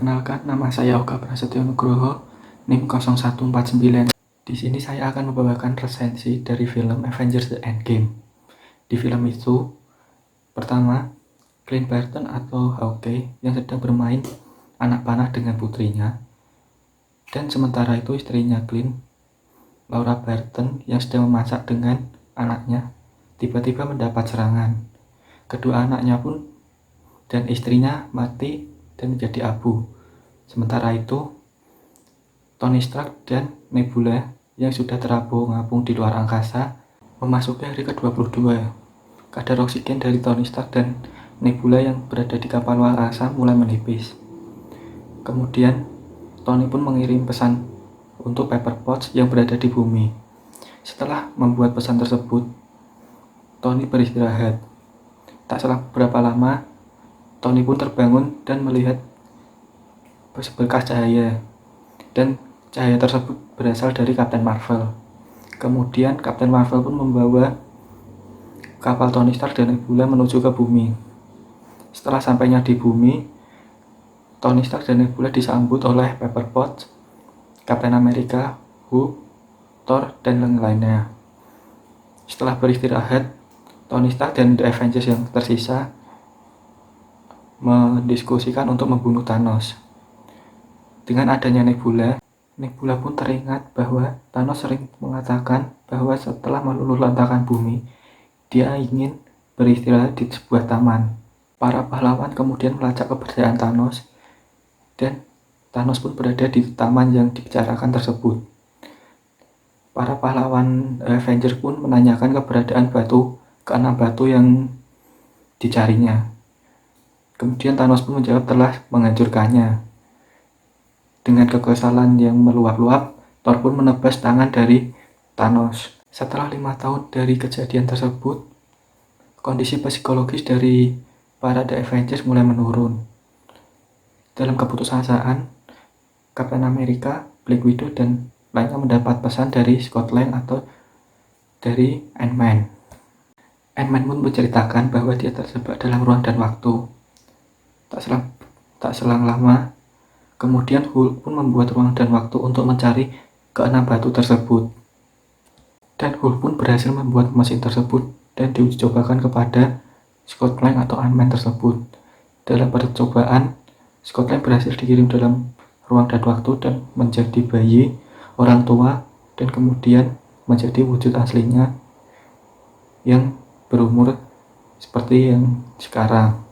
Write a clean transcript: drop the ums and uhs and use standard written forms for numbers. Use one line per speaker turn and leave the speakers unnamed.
Perkenalkan, nama saya Oka Prasetyo Nugroho, NIM 0149. Di sini saya akan membawakan resensi dari film Avengers The Endgame. Di film itu, pertama, Clint Barton atau Hawkeye yang sedang bermain anak panah dengan putrinya. Dan sementara itu istrinya Clint, Laura Barton, yang sedang memasak dengan anaknya, tiba-tiba mendapat serangan. Kedua anaknya pun dan istrinya mati dan menjadi abu. Sementara itu, Tony Stark dan Nebula yang sudah terapung-apung di luar angkasa memasuki hari ke-22. Kadar oksigen dari Tony Stark dan Nebula yang berada di kapal luar angkasa mulai menipis. Kemudian, Tony pun mengirim pesan untuk Pepper Potts yang berada di bumi. Setelah membuat pesan tersebut, Tony beristirahat. Tak selang beberapa lama, Tony pun terbangun dan melihat berkas cahaya, dan cahaya tersebut berasal dari Captain Marvel. Kemudian Captain Marvel pun membawa kapal Tony Stark dan Nebula menuju ke bumi. Setelah sampainya di bumi, Tony Stark dan Nebula disambut oleh Pepper Potts, Captain America, Hulk, Thor, dan lain-lainnya. Setelah beristirahat, Tony Stark dan The Avengers yang tersisa mendiskusikan untuk membunuh Thanos. Dengan adanya Nebula pun teringat bahwa Thanos sering mengatakan bahwa setelah meluluhlantahkan bumi, dia ingin beristirahat di sebuah taman. Para pahlawan kemudian melacak keberadaan Thanos, dan Thanos pun berada di taman yang dibicarakan tersebut. Para pahlawan Avengers pun menanyakan keberadaan keenam batu yang dicarinya. Kemudian Thanos pun menjawab telah menghancurkannya. Dengan kekesalan yang meluap-luap, Thor pun menebas tangan dari Thanos. Setelah 5 tahun dari kejadian tersebut, kondisi psikologis dari para The Avengers mulai menurun. Dalam keputusasaan, Captain America, Black Widow, dan lainnya mendapat pesan dari Scott Lang atau dari Ant-Man. Ant-Man pun menceritakan bahwa dia terjebak dalam ruang dan waktu. Tak selang lama, kemudian Hulk pun membuat ruang dan waktu untuk mencari keenam batu tersebut. Dan Hulk pun berhasil membuat mesin tersebut dan diuji cobakan kepada Scott Lang atau Ant-Man tersebut. Dalam percobaan, Scott Lang berhasil dikirim dalam ruang dan waktu dan menjadi bayi, orang tua, dan kemudian menjadi wujud aslinya yang berumur seperti yang sekarang.